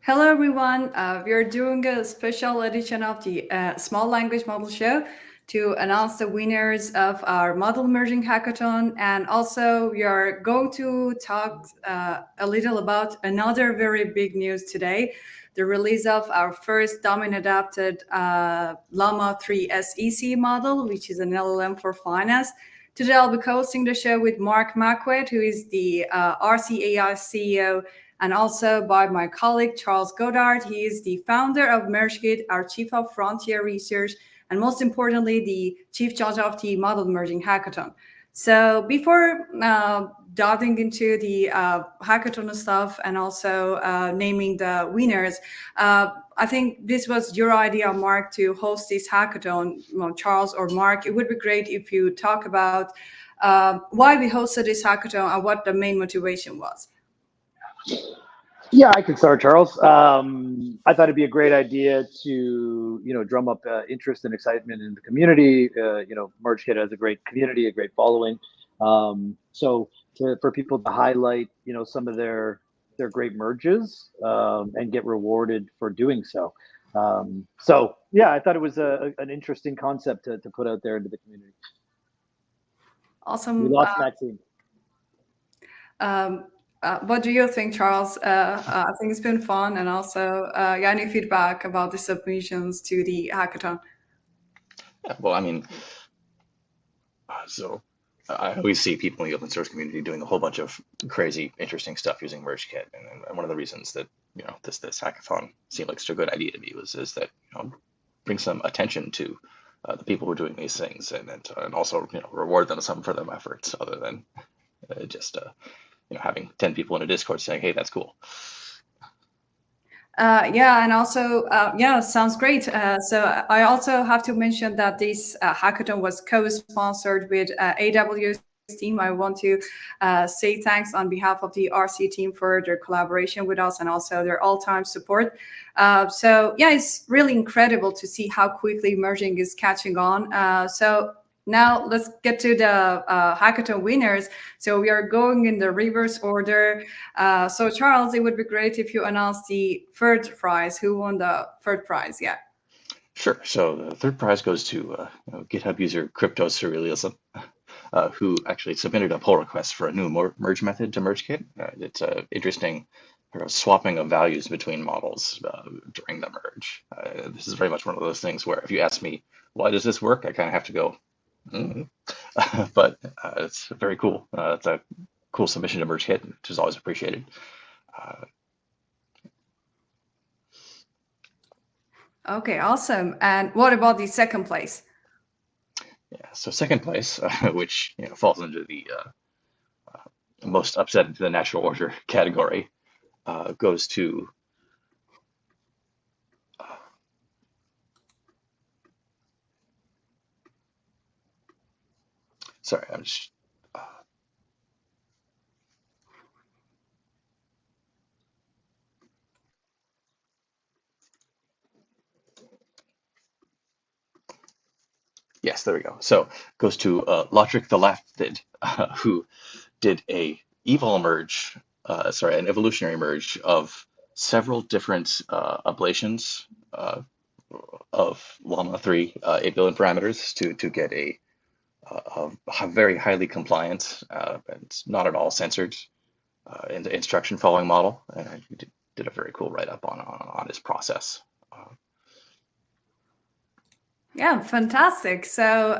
Hello, everyone. We are doing a special edition of the Small Language Model Show to announce the winners of our Model Merging Hackathon. And also, we are going to talk a little about another very big news today, the release of our first domain-adapted Llama 3 SEC model, which is an LLM for finance. Today, I'll be hosting the show with Mark Macquet, who is the Arcee AI CEO, and also by my colleague, Charles Goddard. He is the founder of MergeKit, our chief of frontier research, and most importantly, the chief judge of the Model Merging Hackathon. So before diving into the hackathon stuff and also naming the winners, I think this was your idea, Mark, to host this hackathon. Well, Charles or Mark, it would be great if you talk about why we hosted this hackathon and what the main motivation was. Yeah, I can start, Charles. I thought it'd be a great idea to, drum up interest and excitement in the community. MergeKit has a great community, a great following. For people to highlight, some of their great merges and get rewarded for doing so. Yeah, I thought it was an interesting concept to put out there into the community. Awesome. We lost Maxime. What do you think, Charles? I think it's been fun, and also any feedback about the submissions to the hackathon? Yeah, well, I mean, I always see people in the open source community doing a whole bunch of crazy, interesting stuff using MergeKit, and one of the reasons that this hackathon seemed like such a good idea to me is that bring some attention to the people who are doing these things, and also reward them some for their efforts, other than just having 10 people in a Discord saying, "Hey, that's cool." Yeah, and also, sounds great. So I also have to mention that this hackathon was co-sponsored with AWS team. I want to say thanks on behalf of the RC team for their collaboration with us and also their all-time support. So yeah, it's really incredible to see how quickly merging is catching on. So now let's get to the hackathon winners. So we are going in the reverse order. So Charles, it would be great if you announce the third prize. Who won the third prize? Yeah. Sure. So the third prize goes to GitHub user Crypto Surrealism, who actually submitted a pull request for a new merge method to MergeKit. It's an interesting swapping of values between models during the merge. This is very much one of those things where if you ask me, why does this work? I kind of have to go, but it's very cool. It's a cool submission to MergeKit, which is always appreciated. Okay, awesome. And what about the second place? Yeah, so second place, which falls under the most upset into the natural order category, goes to sorry, I'm just yes, there we go. So goes to Lotric the Lafted, who did an evolutionary merge of several different ablations of Llama 3 8 billion parameters to get a very highly compliant and not at all censored instruction following model. And he did a very cool write-up on his process. Yeah, fantastic. So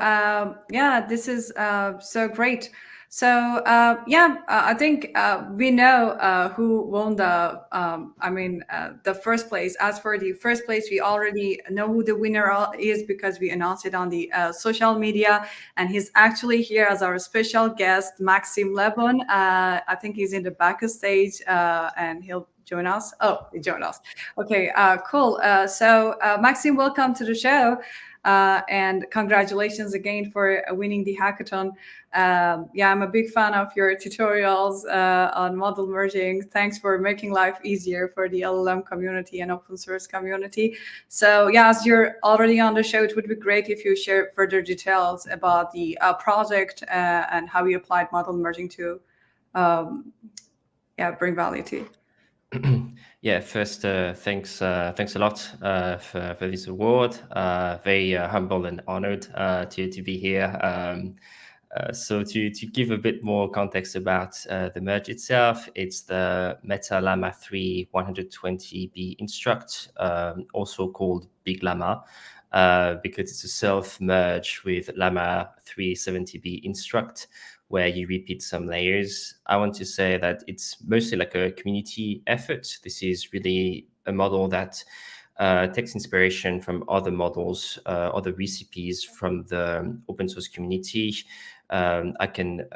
yeah, this is so great. So I think we know who won the the first place. As for the first place, we already know who the winner is because we announced it on the social media, and he's actually here as our special guest, Maxime Labonne. I think he's in the back of stage, and he'll join us. Oh, he joined us. Okay, cool. So Maxime, welcome to the show. And congratulations again for winning the hackathon. I'm a big fan of your tutorials on model merging. Thanks for making life easier for the LLM community and open source community. So as you're already on the show, it would be great if you share further details about the project and how you applied model merging to bring value to you. Yeah, first, thanks a lot for this award. Very humble and honored to be here. So to give a bit more context about the merge itself, it's the Meta Llama 3 120B Instruct, also called Big Llama, because it's a self-merge with Llama 370B Instruct, where you repeat some layers. I want to say that it's mostly like a community effort. This is really a model that takes inspiration from other models, other recipes from the open source community. I can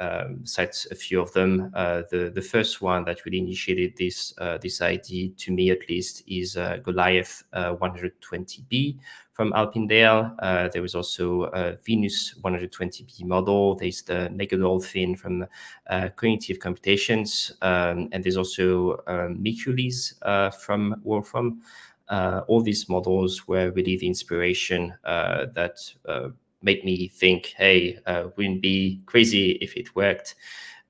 cite a few of them. The first one that really initiated this idea, to me at least, is Goliath 120B from Alpindale. There was also a Venus 120B model. There's the Mega Dolphin from Cognitive Computations, and there's also Mercules from Wolfram. All these models were really the inspiration that made me think, hey, wouldn't be crazy if it worked.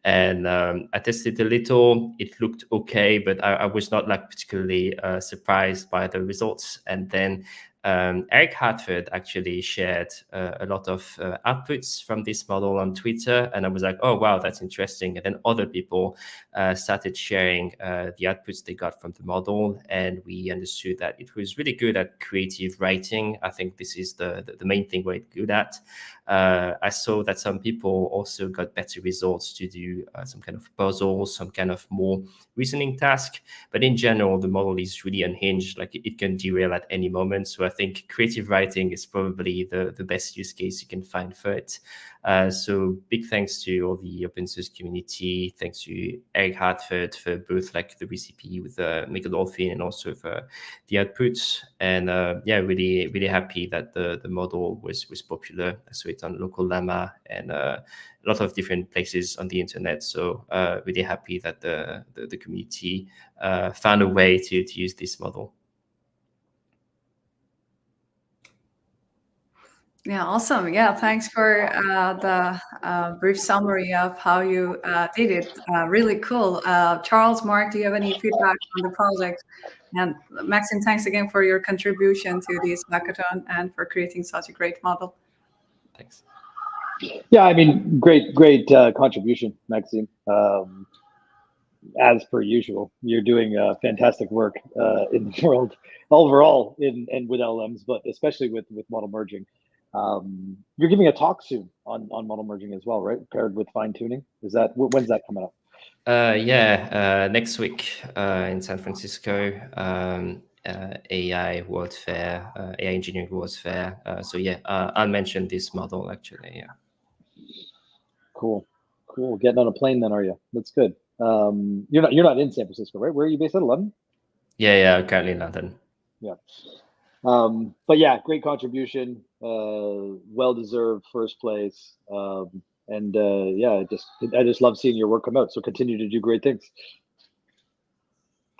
And I tested a little. It looked okay, but I was not like particularly surprised by the results. And then Eric Hartford actually shared a lot of outputs from this model on Twitter, and I was like, oh wow, that's interesting. And then other people started sharing the outputs they got from the model, and we understood that it was really good at creative writing. I think this is the main thing we're good at. I saw that some people also got better results to do some kind of puzzles, some kind of more reasoning task. But in general, the model is really unhinged. Like it can derail at any moment. So I think creative writing is probably the best use case you can find for it. So big thanks to all the open source community. Thanks to Eric Hartford for both like the recipe with the Mega Dolphin and also for the outputs. And yeah, really happy that the model was popular. I saw it on Local Llama and a lot of different places on the internet. So really happy that the community found a way to use this model. Yeah, awesome. Yeah, thanks for the brief summary of how you did it. Really cool. Charles, Mark, do you have any feedback on the project? And Maxime, thanks again for your contribution to this hackathon and for creating such a great model. Thanks. Yeah, I mean, great contribution, Maxime. As per usual, you're doing fantastic work in the world overall and with LLMs, but especially with model merging. You're giving a talk soon on model merging as well, right? Paired with fine tuning. Is that when's that coming up? Yeah, next week in San Francisco, AI World Fair, AI Engineering World Fair. So yeah, I'll mention this model actually. Yeah. Cool. Getting on a plane then, are you? That's good. You're not in San Francisco, right? Where are you based out of London? Yeah, currently in London. Yeah. But yeah, great contribution. Well-deserved first place. And yeah, I just love seeing your work come out. So continue to do great things.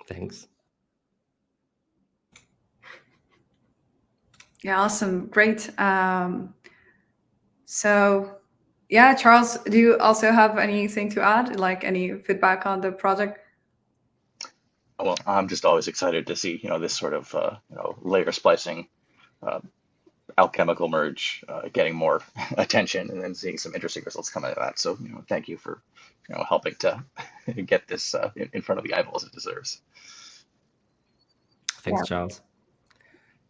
Thanks. Yeah, awesome. Great. So yeah, Charles, do you also have anything to add? Like any feedback on the project? Well, I'm just always excited to see, this sort of, layer splicing, alchemical merge getting more attention and then seeing some interesting results come out of that. So, thank you for, helping to get this in front of the eyeballs it deserves. Thanks, Charles.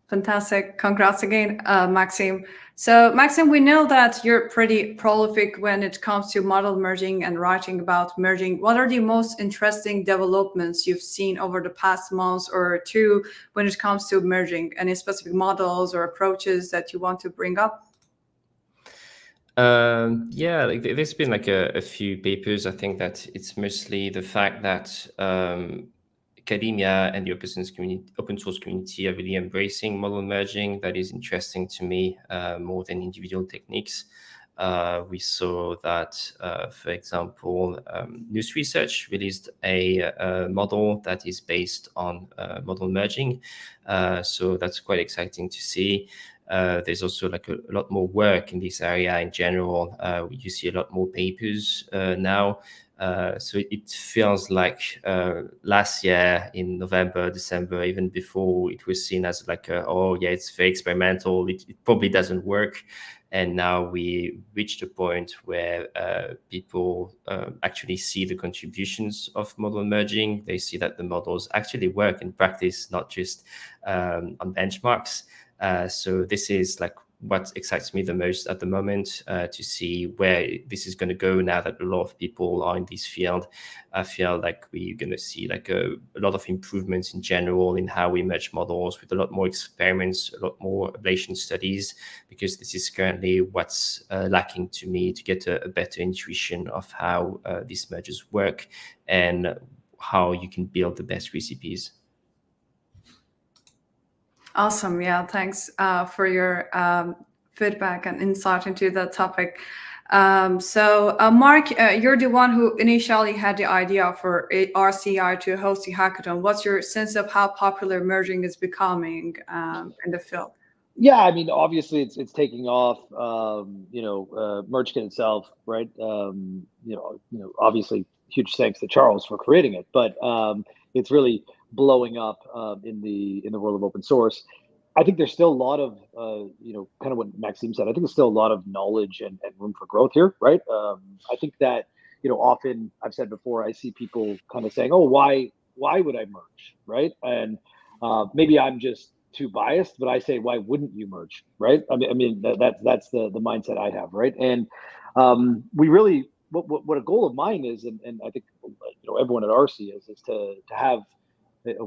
Fantastic. Congrats again, Maxime. So Maxime, we know that you're pretty prolific when it comes to model merging and writing about merging. What are the most interesting developments you've seen over the past months or two when it comes to merging? Any specific models or approaches that you want to bring up? Yeah, like there's been like a few papers. I think that it's mostly the fact that academia and the open source community are really embracing model merging. That is interesting to me more than individual techniques. We saw that, for example, News Research released a model that is based on model merging. So that's quite exciting to see. There's also like a lot more work in this area in general. You see a lot more papers now So it feels like last year in November, December, even before, it was seen as like, oh yeah, it's very experimental. It probably doesn't work. And now we reached a point where people actually see the contributions of model merging. They see that the models actually work in practice, not just on benchmarks. So this is like what excites me the most at the moment, to see where this is going to go now that a lot of people are in this field. I feel like we're going to see like a lot of improvements in general in how we merge models, with a lot more experiments, a lot more ablation studies, because this is currently what's lacking to me to get a better intuition of how these merges work and how you can build the best recipes. Awesome. Yeah, thanks for your feedback and insight into that topic. So, Mark, you're the one who initially had the idea for Arcee AI to host the hackathon. What's your sense of how popular merging is becoming in the field? Yeah, I mean, obviously it's taking off. MergeKit itself, right? Obviously, huge thanks to Charles for creating it, but it's really blowing up in the world of open source. I think there's still a lot of kind of what Maxime said. I think there's still a lot of knowledge and room for growth here, right? I think that often I've said before, I see people kind of saying, "Oh, why would I merge?" Right? And maybe I'm just too biased, but I say, why wouldn't you merge, right? I mean that's the mindset I have, right? And we really what a goal of mine is, and I think everyone at Arcee is to have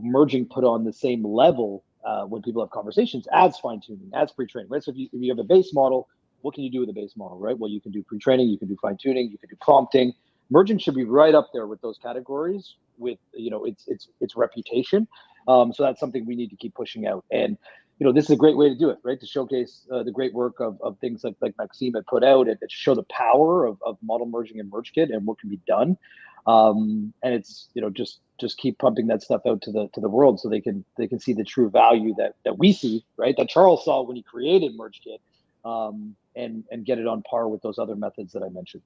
merging put on the same level when people have conversations as fine tuning, as pre-training, right? So if you have a base model, what can you do with a base model, right? Well, you can do pre-training, you can do fine tuning, you can do prompting. Merging should be right up there with those categories, with its reputation. So that's something we need to keep pushing out. And this is a great way to do it, right? To showcase the great work of things like Maxime had put out, and to show the power of model merging and MergeKit and what can be done. And it's just keep pumping that stuff out to the world, so they can see the true value that we see, right? That Charles saw when he created MergeKit, and get it on par with those other methods that I mentioned.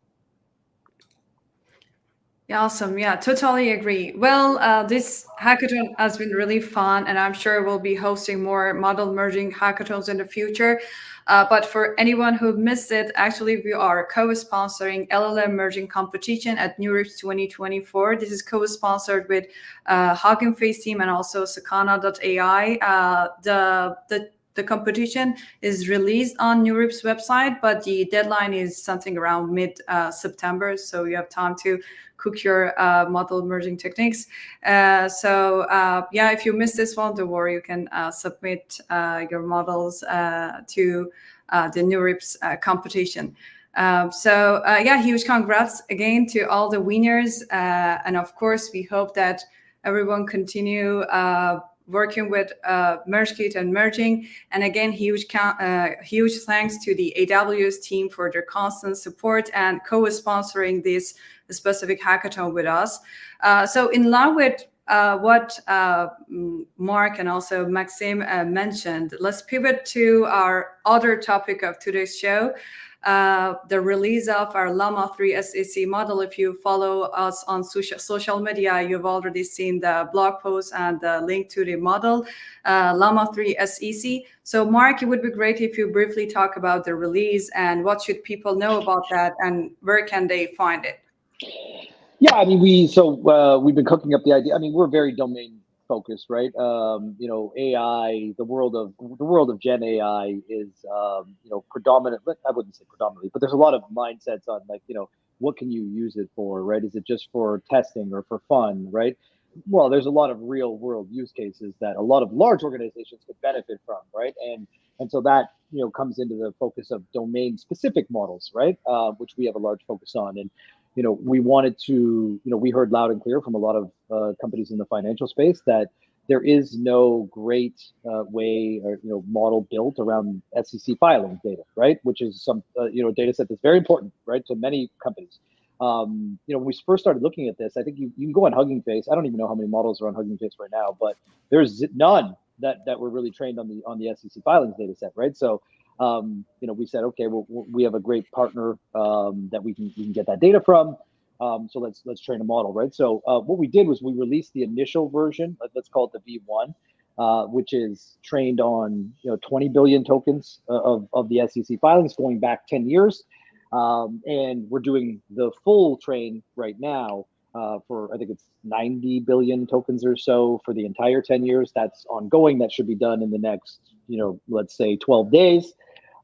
Yeah, awesome. Yeah, totally agree. Well, this hackathon has been really fun, and I'm sure we'll be hosting more model merging hackathons in the future. But for anyone who missed it, actually, we are co-sponsoring LLM merging competition at NeurIPS 2024. This is co-sponsored with Hugging Face team and also Sakana.ai. The competition is released on NeurIPS website, but the deadline is something around mid-September, so you have time to cook your model merging techniques. Yeah, if you missed this one, don't worry, you can submit your models to the NeurIPS competition. Yeah, huge congrats again to all the winners. And of course, we hope that everyone continue working with MergeKit and merging. And again, huge thanks to the AWS team for their constant support and co-sponsoring this specific hackathon with us. So in line with what Mark and also Maxime mentioned, let's pivot to our other topic of today's show, the release of our Llama 3 SEC model. If you follow us on social media, you've already seen the blog post and the link to the model, Llama 3 SEC. So Mark, it would be great if you briefly talk about the release and what should people know about that and where can they find it? Yeah, I mean, we've been cooking up the idea. I mean, we're very domain focused, right? AI, the world of Gen AI is, predominant. I wouldn't say predominantly, but there's a lot of mindsets on what can you use it for, right? Is it just for testing or for fun, right? Well, there's a lot of real world use cases that a lot of large organizations could benefit from, right? And so that comes into the focus of domain specific models, right? Which we have a large focus on. And we wanted to, we heard loud and clear from a lot of companies in the financial space that there is no great way or model built around SEC filing data, right? Which is some data set that's very important, right, to many companies. When we first started looking at this, I think you can go on Hugging Face. I don't even know how many models are on Hugging Face right now, but there's none that were really trained on the SEC filings data set, right? So we said, okay, well, we have a great partner that we can get that data from. So let's train a model, right? So what we did was we released the initial version, let's call it the V1, which is trained on 20 billion tokens of the SEC filings going back 10 years. And we're doing the full train right now for, I think it's 90 billion tokens or so for the entire 10 years. That's ongoing. That should be done in the next, let's say 12 days.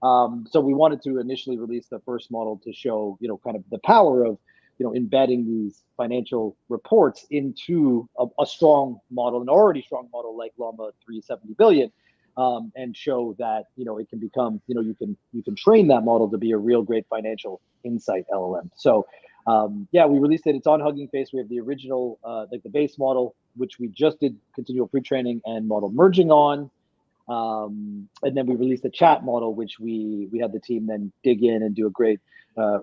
So we wanted to initially release the first model to show, kind of the power of, embedding these financial reports into a strong model, an already strong model like Llama 370 billion, and show that, it can become, you can train that model to be a real great financial insight LLM. So yeah, we released it. It's on Hugging Face. We have the original, like the base model, which we just did continual pre-training and model merging on. And then we released a chat model, which we had the team then dig in and do a great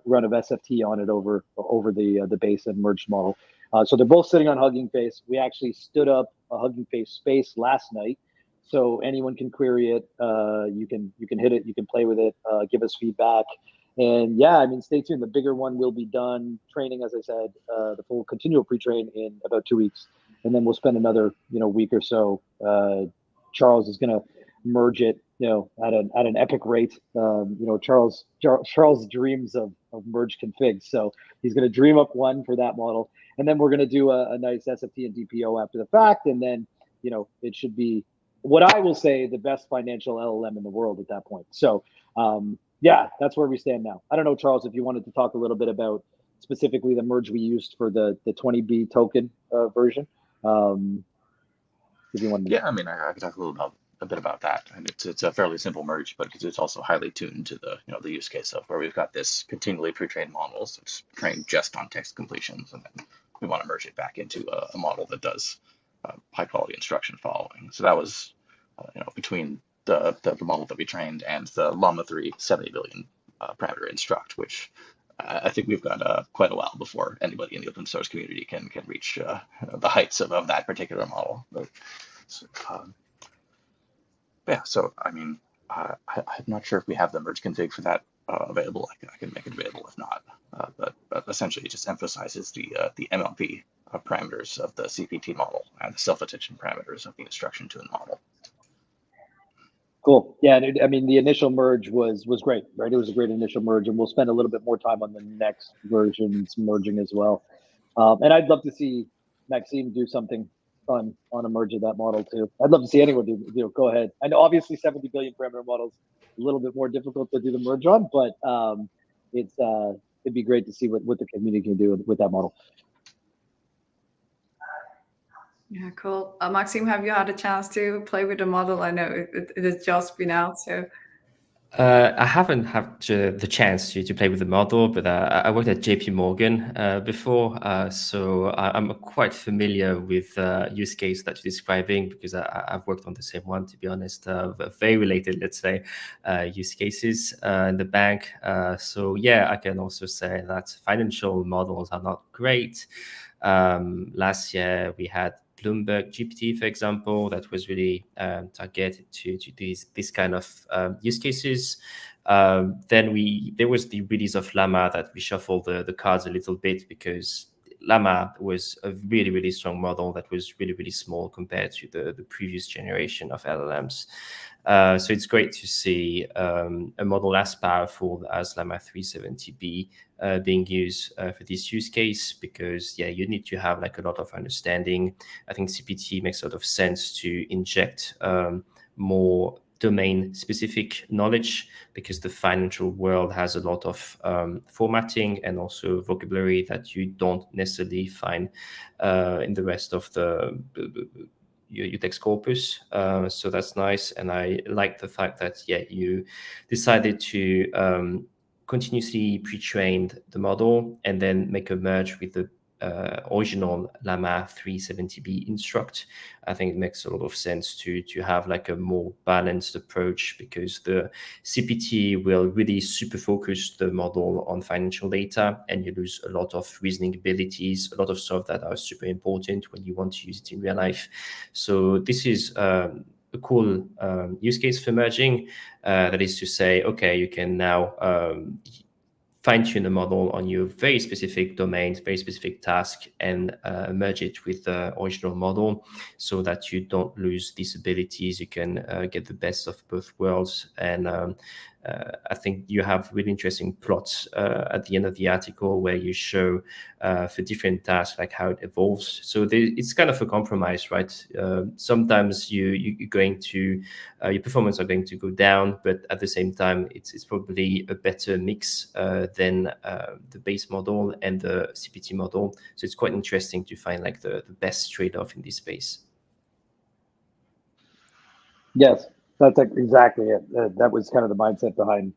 run of SFT on it over the base and merged model. So they're both sitting on Hugging Face. We actually stood up a Hugging Face space last night, so anyone can query it. You can hit it, you can play with it, give us feedback. And yeah, I mean, stay tuned. The bigger one will be done training, as I said, the full continual pre-train in about 2 weeks, and then we'll spend another week or so. Charles is going to merge it, at an epic rate. Charles dreams of merge configs, so he's going to dream up one for that model, and then we're going to do a nice SFT and DPO after the fact, and then it should be what I will say the best financial LLM in the world at that point. So yeah, that's where we stand now. I don't know, Charles, if you wanted to talk a little bit about specifically the merge we used for the 20B token version. If you want to. Yeah, I mean, I could talk a bit about that. And it's a fairly simple merge, but it's also highly tuned to the the use case of where we've got this continually pre-trained model, so it's trained just on text completions, and then we want to merge it back into a model that does high quality instruction following. So that was between the model that we trained and the Llama 3 70 billion parameter instruct, which I think we've got quite a while before anybody in the open source community can reach the heights of that particular model. But yeah, so I mean, I'm not sure if we have the merge config for that available. I can make it available if not. But essentially, it just emphasizes the MLP parameters of the CPT model and the self-attention parameters of the instruction tune model. Cool. Yeah, I mean, the initial merge was great, right? It was a great initial merge, and we'll spend a little bit more time on the next versions merging as well. And I'd love to see Maxime do something fun on a merge of that model too. I'd love to see anyone do. Go ahead. I know obviously 70 billion parameter models a little bit more difficult to do the merge on, but it'd be great to see what the community can do with that model. Yeah, cool. Maxime, have you had a chance to play with the model? I know it has just been out, so. I haven't had the chance to play with the model, but I worked at JP Morgan before, so I'm quite familiar with use case that you're describing, because I've worked on the same one, to be honest, very related, let's say, use cases in the bank. So yeah, I can also say that financial models are not great. Last year we had Bloomberg GPT, for example, that was really targeted to this kind of use cases. Then there was the release of Llama that reshuffled the cards a little bit, because Llama was a really, really strong model that was really, really small compared to the previous generation of LLMs. So it's great to see a model as powerful as Llama 370B being used for this use case, because yeah, you need to have like a lot of understanding. I think CPT makes a lot of sense to inject more domain specific knowledge, because the financial world has a lot of formatting and also vocabulary that you don't necessarily find in the rest of your text corpus. So that's nice. And I like the fact that, yeah, you decided to continuously pre-train the model and then make a merge with the original Llama 370B instruct. I think it makes a lot of sense to have like a more balanced approach, because the CPT will really super focus the model on financial data, and you lose a lot of reasoning abilities, a lot of stuff that are super important when you want to use it in real life. So this is a cool use case for merging. That is to say, okay, you can now fine-tune the model on your very specific domain, very specific task, and merge it with the original model so that you don't lose these abilities. You can get the best of both worlds. And I think you have really interesting plots at the end of the article where you show for different tasks, like how it evolves. So it's kind of a compromise, right? Sometimes you're going to, your performance are going to go down, but at the same time, it's probably a better mix than the base model and the CPT model. So it's quite interesting to find like the best trade-off in this space. Yes, that's exactly it. That was kind of the mindset behind,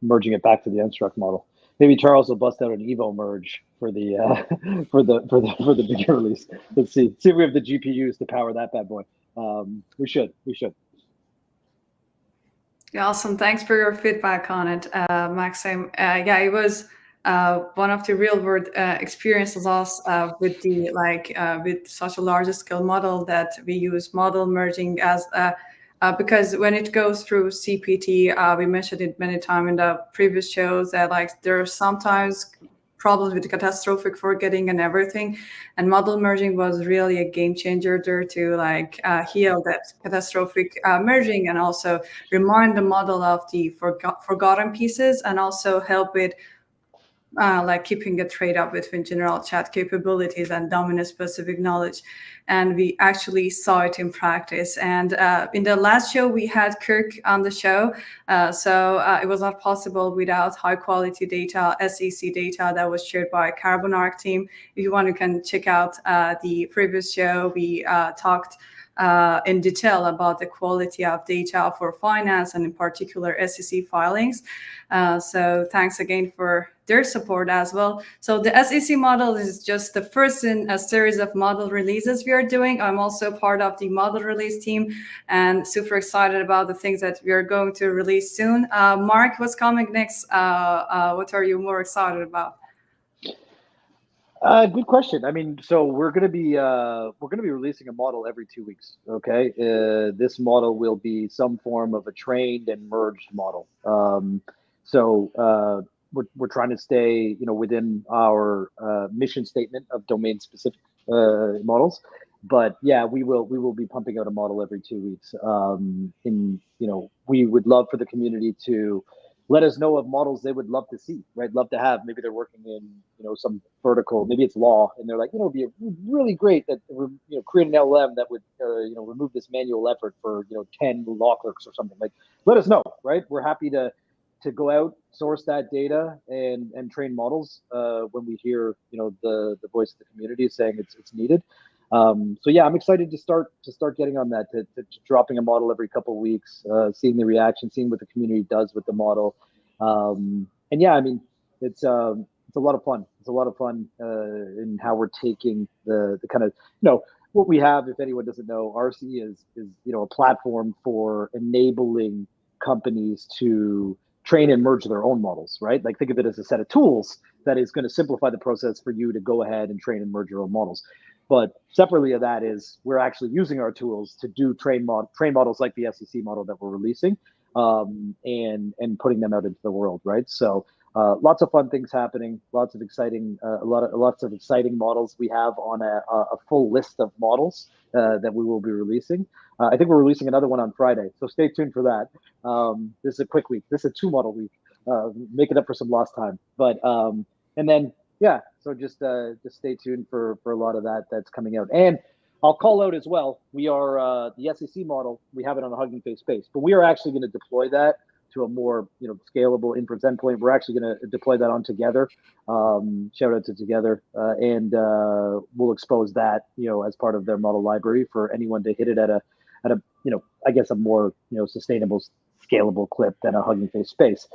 merging it back to the unstruct model. Maybe Charles will bust out an Evo merge for the for the bigger release. Let's see if we have the GPUs to power that bad boy. We should. Yeah, awesome. Thanks for your feedback on it, Maxime. Yeah, it was one of the real world experiences also with the with such a large scale model that we use model merging as because when it goes through CPT, we mentioned it many times in the previous shows that there are sometimes problems with catastrophic forgetting and everything, and model merging was really a game changer there to heal that catastrophic merging and also remind the model of the forgotten pieces and also help with keeping a trade-off between general chat capabilities and domain-specific knowledge. And we actually saw it in practice. And in the last show, we had Kirk on the show. So it was not possible without high-quality data, SEC data that was shared by Carbonark team. If you want, you can check out the previous show. We talked in detail about the quality of data for finance and in particular SEC filings. So thanks again for their support as well. So the SEC model is just the first in a series of model releases we are doing. I'm also part of the model release team and super excited about the things that we are going to release soon. Mark, what's coming next? What are you more excited about? Good question. I mean, so we're going to be releasing a model every 2 weeks. Okay, this model will be some form of a trained and merged model. We're trying to stay, within our mission statement of domain-specific models. But yeah, we will be pumping out a model every 2 weeks. We would love for the community to let us know of models they would love to see, right? Love to have. Maybe they're working in, some vertical, maybe it's law, and they're like, it'd be really great that, create an LLM that would, remove this manual effort for, 10 law clerks or something. Like, let us know, right? We're happy to go out, source that data, and train models when we hear, the voice of the community saying it's needed. So yeah, I'm excited to start getting on that, to dropping a model every couple of weeks, seeing the reaction, seeing what the community does with the model. And yeah, I mean, it's a lot of fun. It's a lot of fun in how we're taking the kind of, what we have. If anyone doesn't know, Arcee is a platform for enabling companies to train and merge their own models, right? Like, think of it as a set of tools that is going to simplify the process for you to go ahead and train and merge your own models. But separately of that is we're actually using our tools to do train models like the SEC model that we're releasing, and putting them out into the world, right? So lots of fun things happening, lots of exciting models. We have on a full list of models that we will be releasing. I think we're releasing another one on Friday, so stay tuned for that. This is a quick week. This is a 2 model week, making up for some lost time. But and then yeah, so just stay tuned for a lot of that's coming out. And I'll call out as well, we are the SEC model, we have it on a Hugging Face base, but we are actually going to deploy that to a more scalable inference endpoint. We're actually going to deploy that on Together. Shout out to Together, and we'll expose that as part of their model library for anyone to hit it at a I guess a more sustainable, scalable clip than a Hugging Face space,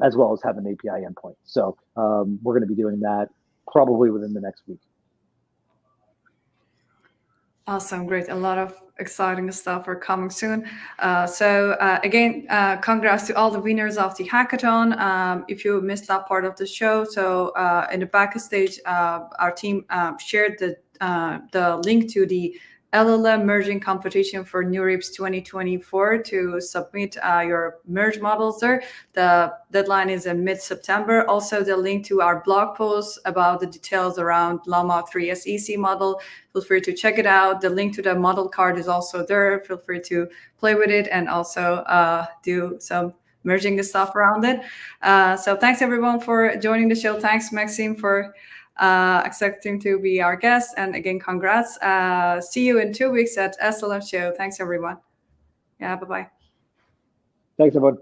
as well as have an API endpoint. So we're going to be doing that probably within the next week. Awesome, great. A lot of exciting stuff are coming soon. Again, congrats to all the winners of the hackathon. If you missed that part of the show, so in the backstage, our team shared the link to the LLM merging competition for NeurIPS 2024 to submit your merge models there. The deadline is in mid-September. Also, the link to our blog post about the details around Llama 3 SEC model. Feel free to check it out. The link to the model card is also there. Feel free to play with it and also do some merging the stuff around it. So thanks everyone for joining the show. Thanks Maxime for accepting to be our guest. And again, congrats. See you in 2 weeks at SLM show. Thanks everyone. Yeah, bye-bye. Thanks, everyone.